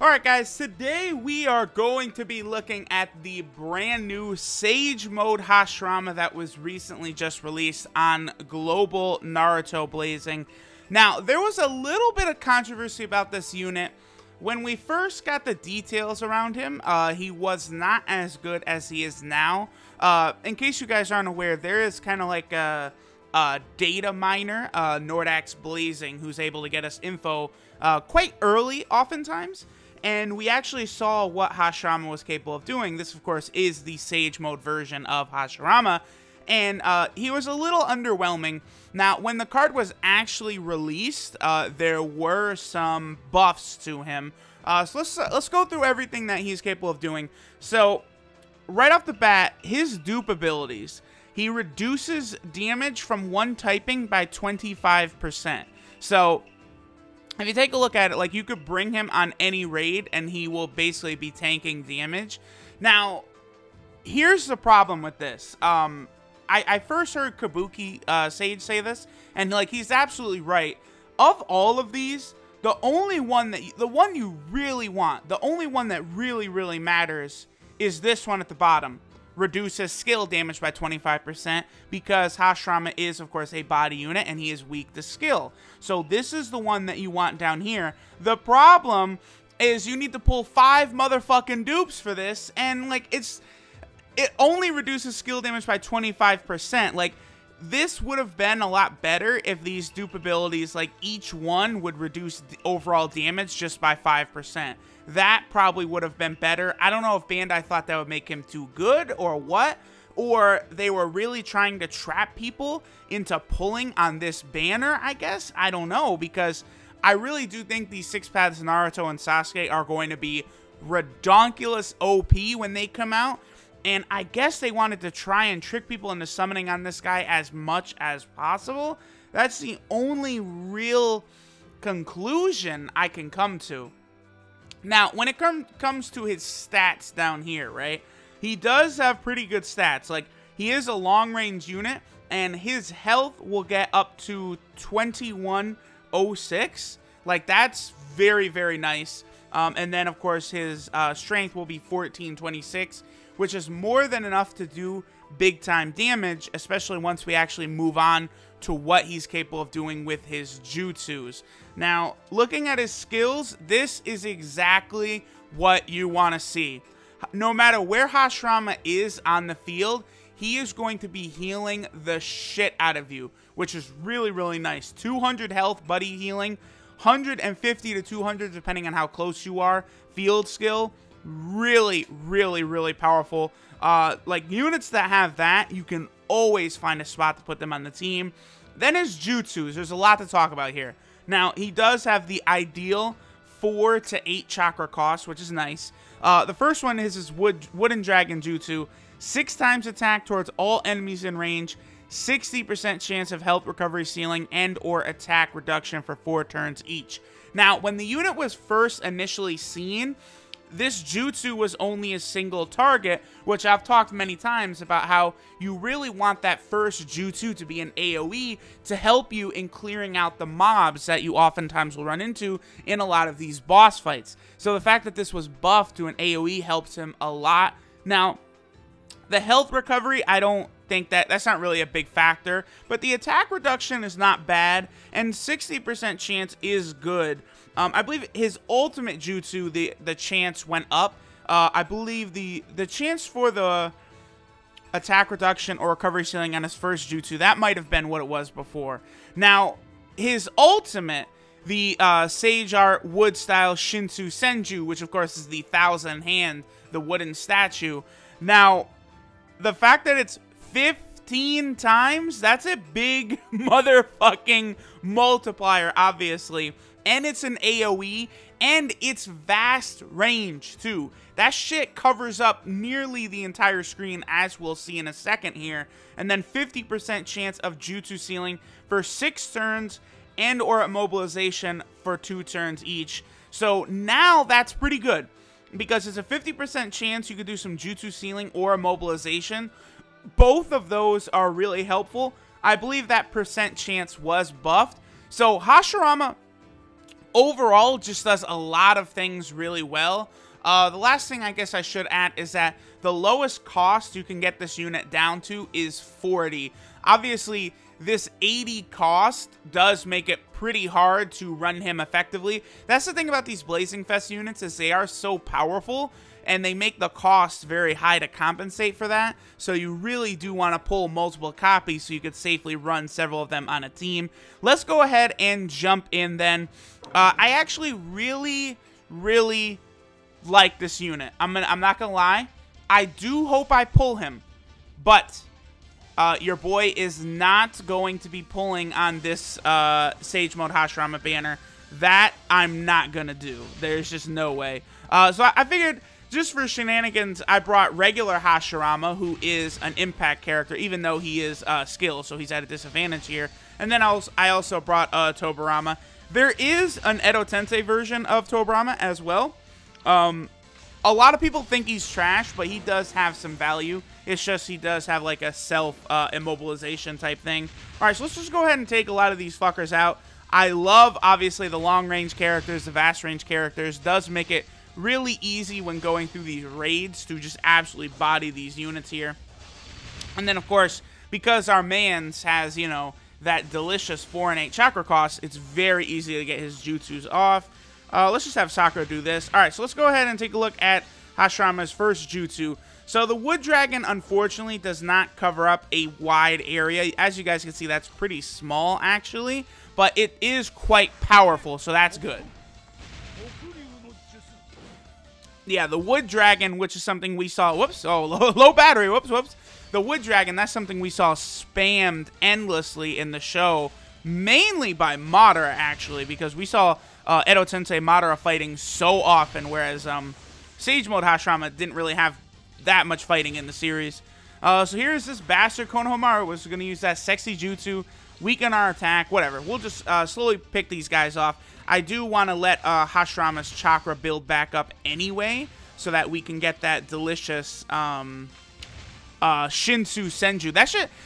Alright guys, today we are going to be looking at the brand new Sage Mode HASHIRAMA that was recently just released on Global Naruto Blazing. Now, there was a little bit of controversy about this unit. When we first got the details around him, he was not as good as he is now. In case you guys aren't aware, there is kind of like a data miner, Nordax Blazing, who's able to get us info quite early oftentimes. And we actually saw what HASHIRAMA was capable of doing. This, of course, is the Sage Mode version of HASHIRAMA. And he was a little underwhelming. Now, when the card was actually released, there were some buffs to him. So let's go through everything that he's capable of doing. So, right off the bat, his dupe abilities. He reduces damage from one typing by 25%. So, if you take a look at it, like, you could bring him on any raid and he will basically be tanking damage. Now, here's the problem with this. I first heard Kabuki Sage say this, and like, he's absolutely right. Of all of these, the only one that the one you really want, the only one that really matters is this one at the bottom. Reduces skill damage by 25% because HASHIRAMA is, of course, a body unit and he is weak to skill. So this is the one that you want down here. The problem is you need to pull 5 motherfucking dupes for this, and like, it only reduces skill damage by 25%. Like, this would have been a lot better if these dupe abilities, like, each one would reduce the overall damage just by 5%. That probably would have been better. I don't know if Bandai thought that would make him too good or what, or they were really trying to trap people into pulling on this banner, I guess. I don't know, because I really do think these 6 paths Naruto and Sasuke are going to be redonkulous OP when they come out. And I guess they wanted to try and trick people into summoning on this guy as much as possible. That's the only real conclusion I can come to. Now, when it comes to his stats down here, right? He does have pretty good stats. Like, he is a long-range unit, and his health will get up to 2106. Like, that's very nice. And then, of course, his strength will be 1426, which is more than enough to do big-time damage, especially once we actually move on to what he's capable of doing with his jutsus. Now, looking at his skills, this is exactly what you want to see. No matter where HASHIRAMA is on the field, he is going to be healing the shit out of you, which is really nice. 200 health buddy healing, 150 to 200 depending on how close you are. Field skill, really powerful. Like, units that have that, you can always find a spot to put them on the team. Then his jutsus, there's a lot to talk about here. Now, he does have the ideal 4 to 8 chakra cost, which is nice. The first one is his wooden dragon jutsu. 6 times attack towards all enemies in range, 60% chance of health recovery ceiling, and or attack reduction for 4 turns each. Now, when the unit was first initially seen, this jutsu was only a single target, which I've talked many times about how you really want that first jutsu to be an AoE to help you in clearing out the mobs that you oftentimes will run into in a lot of these boss fights. So the fact that this was buffed to an AoE helps him a lot. Now, the health recovery, I don't think that's not really a big factor, but the attack reduction is not bad, and 60% chance is good. I believe his ultimate jutsu, the chance went up. I believe the chance for the attack reduction or recovery ceiling on his first jutsu, that might have been what it was before. Now, his ultimate, the Sage Art Wood Style Shinsu Senju, which of course is the 1,000 hand, the wooden statue. Now, the fact that it's 15 times, that's a big motherfucking multiplier, obviously. And it's an AoE, and it's vast range, too. That shit covers up nearly the entire screen, as we'll see in a second here. And then 50% chance of jutsu ceiling for 6 turns, and or immobilization for 2 turns each. So now that's pretty good, because it's a 50% chance you could do some jutsu ceiling or immobilization. Both of those are really helpful. I believe that percent chance was buffed. So HASHIRAMA overall just does a lot of things really well. The last thing I guess I should add is that the lowest cost you can get this unit down to is 40. Obviously, this 80 cost does make it pretty hard to run him effectively. That's the thing about these Blazing Fest units, is they are so powerful and they make the cost very high to compensate for that. So you really do want to pull multiple copies so you could safely run several of them on a team. Let's go ahead and jump in then. I actually really like this unit. I'm not gonna lie. I do hope I pull him, but your boy is not going to be pulling on this Sage Mode Hashirama banner. That I'm not gonna do. There's just no way. So I figured, just for shenanigans, I brought regular Hashirama, who is an impact character, even though he is skilled, so he's at a disadvantage here. And then I also brought Tobirama. There is an Edo Tensei version of Tobirama as well. A lot of people think he's trash, but he does have some value. It's just he does have like a self-immobilization type thing. Alright, so let's just go ahead and take a lot of these fuckers out. I love, obviously, the long-range characters, the vast-range characters. Does make it really easy when going through these raids to just absolutely body these units here. And then, of course, because our mans has, you know, that delicious 4 and 8 chakra cost, it's very easy to get his jutsus off. Let's just have Sakura do this. Alright, so let's go ahead and take a look at Hashirama's first jutsu. So the Wood Dragon, unfortunately, does not cover up a wide area. As you guys can see, that's pretty small, actually. But it is quite powerful, so that's good. Yeah, the Wood Dragon, which is something we saw... Whoops, oh, low battery, whoops. The Wood Dragon, that's something we saw spammed endlessly in the show. Mainly by Madara, actually, because we saw Edo Tensei Madara fighting so often, whereas Sage Mode Hashirama didn't really have that much fighting in the series. So here's this bastard Konohamaru, was going to use that sexy jutsu, weaken our attack, whatever. We'll just slowly pick these guys off. I do want to let Hashirama's chakra build back up anyway, so that we can get that delicious Shinsu Senju.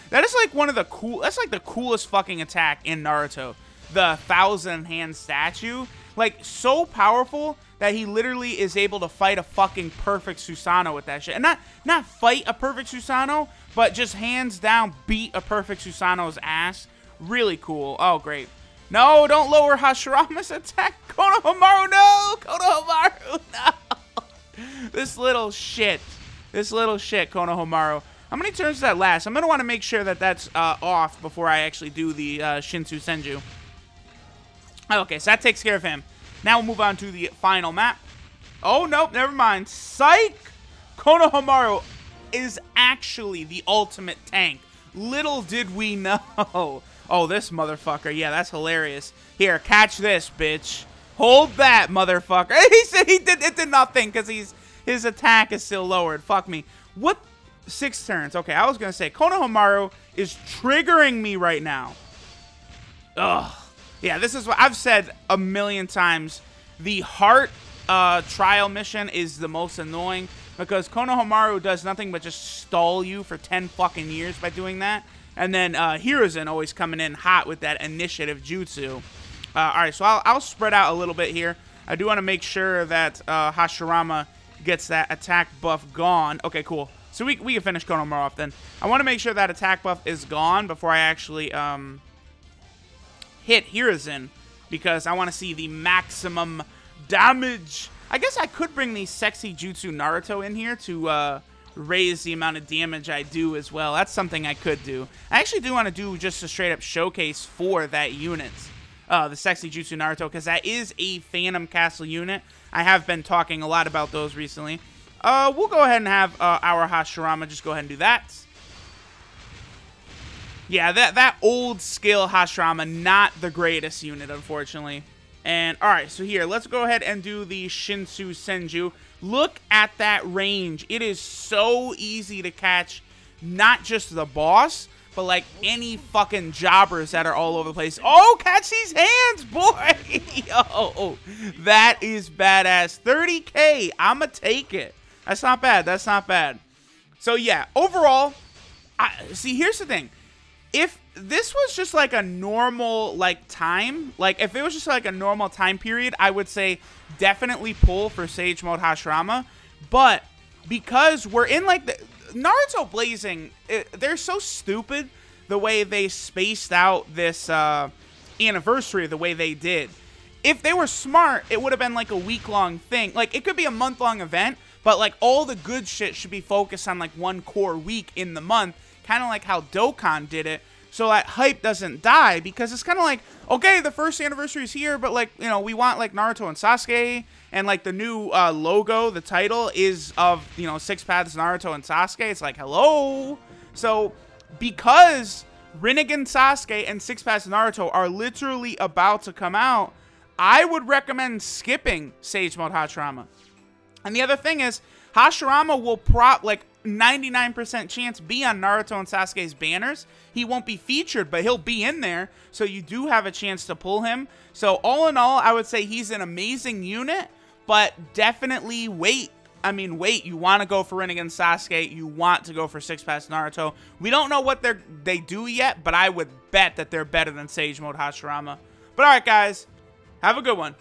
That is like one of the that's like the coolest fucking attack in Naruto. The 1,000-hand statue. Like, so powerful that he literally is able to fight a fucking perfect Susanoo with that shit. And not fight a perfect Susanoo, but just hands down beat a perfect Susanoo's ass. Really cool. Oh, great. No, don't lower Hashirama's attack. Konohamaru, no! Konohamaru, no! This little shit, Konohamaru. How many turns does that last? I'm going to want to make sure that that's off before I actually do the Shinsu Senju. Okay, so that takes care of him. Now we'll move on to the final map. Oh, nope, never mind. Psych! Konohamaru is actually the ultimate tank. Little did we know. Oh, this motherfucker. Yeah, that's hilarious. Here, catch this, bitch. Hold that, motherfucker. He said it did nothing because his attack is still lowered. Fuck me. What? 6 turns. Okay, I was going to say, Konohamaru is triggering me right now. Ugh. Yeah, this is what I've said a million times. The heart trial mission is the most annoying because Konohamaru does nothing but just stall you for 10 fucking years by doing that. And then Hiruzen always coming in hot with that initiative jutsu. Alright, so I'll spread out a little bit here. I do want to make sure that Hashirama gets that attack buff gone. Okay, cool. So we can finish Konohamaru off then. I want to make sure that attack buff is gone before I actually hit Hiruzen, because I want to see the maximum damage. I guess I could bring the sexy jutsu Naruto in here to raise the amount of damage I do as well. That's something I could do. I actually do want to do just a straight up showcase for that unit, the sexy jutsu Naruto, because that is a Phantom Castle unit. I have been talking a lot about those recently. We'll go ahead and have our Hashirama just go ahead and do that. Yeah, that old skill Hashirama, not the greatest unit, unfortunately. And, alright, so here, let's go ahead and do the Shinsu Senju. Look at that range. It is so easy to catch not just the boss, but, like, any fucking jobbers that are all over the place. Oh, catch these hands, boy! Yo, that is badass. 30K, I'ma take it. That's not bad, that's not bad. So, yeah, overall, see, here's the thing. If this was just like a normal like time. Like if it was just like a normal time period, I would say definitely pull for Sage Mode Hashirama. But because we're in like the Naruto Blazing, they're so stupid the way they spaced out this anniversary the way they did. If they were smart, it would have been like a week-long thing. Like, it could be a month-long event, but like all the good shit should be focused on like one core week in the month, kind of like how Dokkan did it, so that hype doesn't die. Because it's kind of like, okay, the first anniversary is here, but like, you know, we want like Naruto and Sasuke, and like the new logo, the title is of, you know, Six Paths Naruto and Sasuke. It's like, hello. So because Rinnegan Sasuke and Six Paths Naruto are literally about to come out, I would recommend skipping Sage Mode Hashirama. And the other thing is, Hashirama will like 99% chance be on Naruto and Sasuke's banners. He won't be featured, but he'll be in there, so you do have a chance to pull him. So all in all, I would say he's an amazing unit, but definitely wait. I mean, wait. You want to go for Rinnegan Sasuke. You want to go for Six Paths Naruto. We don't know what they do yet, but I would bet that they're better than Sage Mode Hashirama. But all right, guys. Have a good one.